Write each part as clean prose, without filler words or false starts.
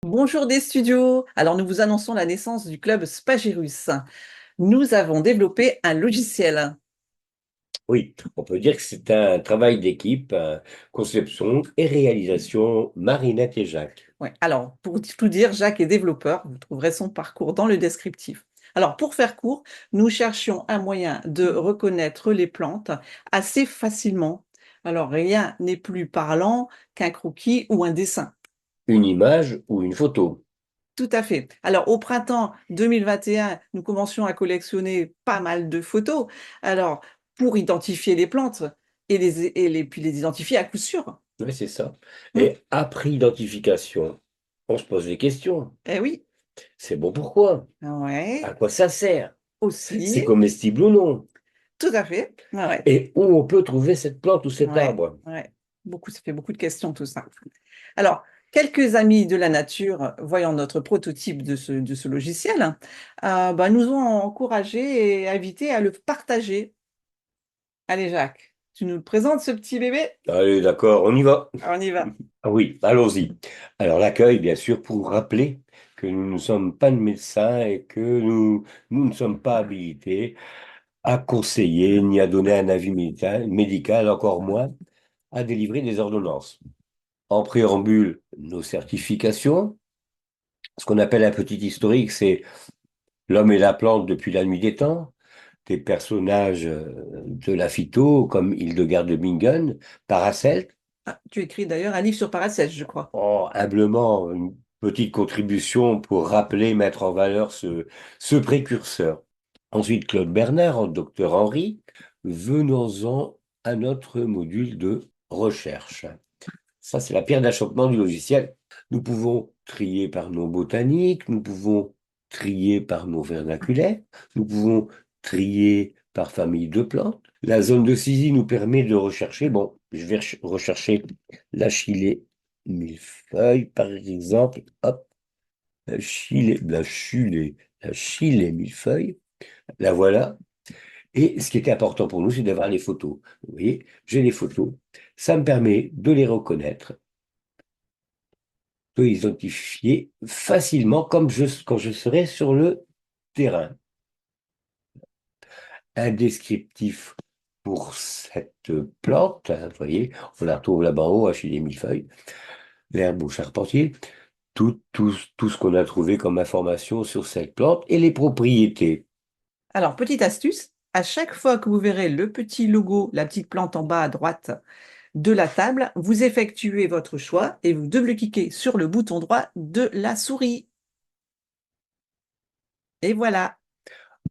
Bonjour des studios. Alors nous vous annonçons la naissance du club Spagirus. Nous avons développé un logiciel. Oui, on peut dire que c'est un travail d'équipe, conception et réalisation, Marinette et Jacques. Ouais. Alors pour tout dire, Jacques est développeur. Vous trouverez son parcours dans le descriptif. Alors pour faire court, nous cherchions un moyen de reconnaître les plantes assez facilement. Alors rien n'est plus parlant qu'un croquis ou un dessin. Une image ou une photo. Tout à fait. Alors, au printemps 2021, nous commencions à collectionner pas mal de photos. Alors, pour identifier les plantes puis les identifier à coup sûr. Oui, c'est ça. Hmm. Et après identification, on se pose des questions. Eh oui, C'est bon pourquoi? ouais, À quoi ça sert? C'est aussi, comestible ou non? tout à fait. Ouais, ouais, Et où on peut trouver cette plante ou cet ouais, arbre? ouais. Ça fait beaucoup de questions, tout ça. Alors, quelques amis de la nature, voyant notre prototype de ce logiciel, bah, nous ont encouragés et invités à le partager. Allez, Jacques, tu nous le présentes, ce petit bébé? Allez, d'accord, on y va. On y va. Ah oui, allons-y. Alors l'accueil, bien sûr, pour rappeler que nous ne sommes pas de médecins et que nous ne sommes pas habilités à conseiller ni à donner un avis médical, encore moins à délivrer des ordonnances. En préambule, nos certifications, ce qu'on appelle un petit historique, c'est l'homme et la plante depuis la nuit des temps, des personnages de la phyto comme Hildegard de Bingen, Paracelse. Ah, tu écris d'ailleurs un livre sur Paracelse, je crois. Humblement, une petite contribution pour rappeler, mettre en valeur ce précurseur. Ensuite, Claude Bernard, docteur Henry, venons-en à notre module de recherche. Ça, c'est la pierre d'achoppement du logiciel. Nous pouvons trier par nom botanique, nous pouvons trier par nom vernaculaire, nous pouvons trier par famille de plantes. La zone de saisie nous permet de rechercher, bon, je vais rechercher l'achillée millefeuille, par exemple, hop, la chilée millefeuille, la voilà. Et ce qui était important pour nous, c'est d'avoir les photos. Vous voyez, j'ai les photos. Ça me permet de les reconnaître, de les identifier facilement comme quand je serais sur le terrain. Un descriptif pour cette plante, hein, vous voyez, on la retrouve là-bas en haut, Achille millefeuille, l'herbe au charpentier, tout ce qu'on a trouvé comme information sur cette plante et les propriétés. Alors, petite astuce, à chaque fois que vous verrez le petit logo, la petite plante en bas à droite de la table, vous effectuez votre choix et vous double-cliquez sur le bouton droit de la souris. Et voilà.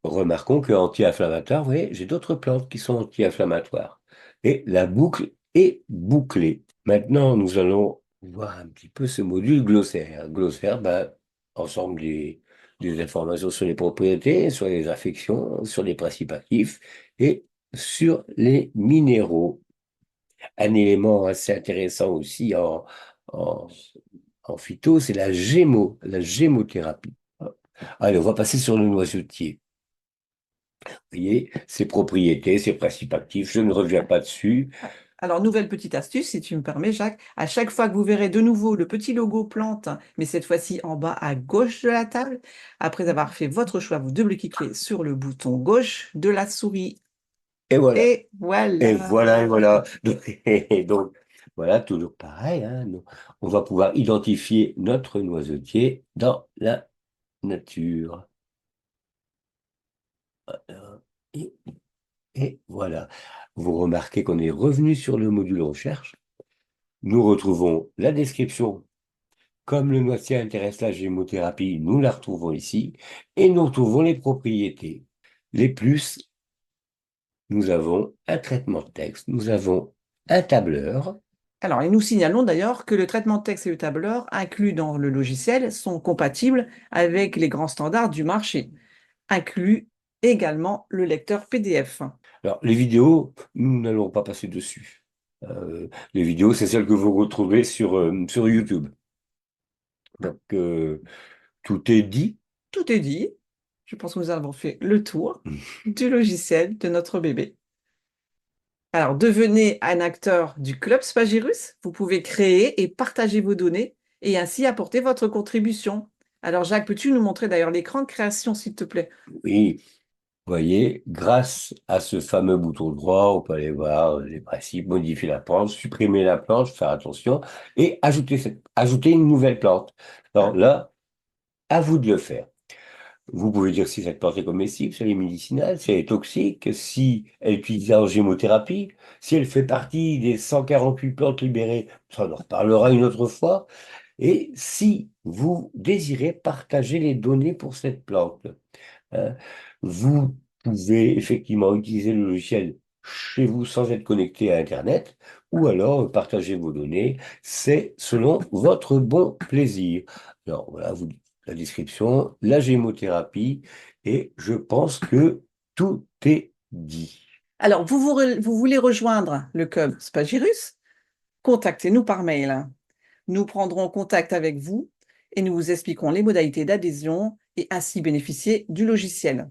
Remarquons que anti-inflammatoire, vous voyez, j'ai d'autres plantes qui sont anti-inflammatoires. Et la boucle est bouclée. Maintenant, nous allons voir un petit peu ce module glossaire. Glossaire, ben, ensemble des informations sur les propriétés, sur les affections, sur les principes actifs et sur les minéraux. Un élément assez intéressant aussi en, en phyto, c'est la gémothérapie. Allez, on va passer sur le noisetier. Vous voyez, ses propriétés, ses principes actifs, je ne reviens pas dessus. Alors, nouvelle petite astuce, si tu me permets, Jacques, à chaque fois que vous verrez de nouveau le petit logo plante, mais cette fois-ci en bas à gauche de la table, après avoir fait votre choix, vous double-cliquez sur le bouton gauche de la souris. Et voilà. Et Et voilà. voilà, et voilà. Donc, voilà, toujours pareil, hein. On va pouvoir identifier notre noisetier dans la nature. Et, et voilà. Vous remarquez qu'on est revenu sur le module recherche. Nous retrouvons la description. Comme le noisetier intéresse la gémothérapie, nous la retrouvons ici. Et nous retrouvons les propriétés. Les plus, nous avons un traitement de texte, nous avons un tableur. Alors, et nous signalons d'ailleurs que le traitement de texte et le tableur inclus dans le logiciel sont compatibles avec les grands standards du marché, inclus également le lecteur PDF. Alors, les vidéos, nous n'allons pas passer dessus. Les vidéos, c'est celles que vous retrouvez sur YouTube. Donc, tout est dit. Tout est dit. Je pense que nous avons fait le tour du logiciel de notre bébé. Alors, devenez un acteur du Club Spagirus. Vous pouvez créer et partager vos données et ainsi apporter votre contribution. Alors Jacques, peux-tu nous montrer d'ailleurs l'écran de création, s'il te plaît? Oui, vous voyez, grâce à ce fameux bouton droit, on peut aller voir les principes, modifier la plante, supprimer la plante, faire attention, et ajouter une nouvelle plante. Alors Ah, là, à vous de le faire. Vous pouvez dire si cette plante est comestible, si elle est médicinale, si elle est toxique, si elle est utilisée en gémothérapie, si elle fait partie des 148 plantes libérées, ça on en reparlera une autre fois, et si vous désirez partager les données pour cette plante. Hein, vous pouvez effectivement utiliser le logiciel chez vous sans être connecté à Internet, ou alors partager vos données, c'est selon votre bon plaisir. Alors voilà, vous la description, la gémothérapie, et je pense que tout est dit. alors, vous voulez rejoindre le club Spagirus? Contactez-nous par mail. Nous prendrons contact avec vous et nous vous expliquerons les modalités d'adhésion et ainsi bénéficier du logiciel.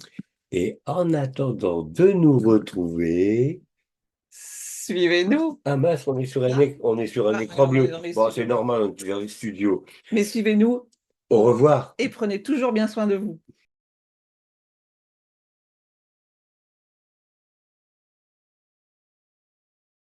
Et en attendant de nous retrouver, Suivez-nous. ah mince, Ah, on est sur un ah, écran on est bleu. dans les Bon, c'est studios. normal, on est dans les studios. Mais suivez-nous Au revoir. et prenez toujours bien soin de vous.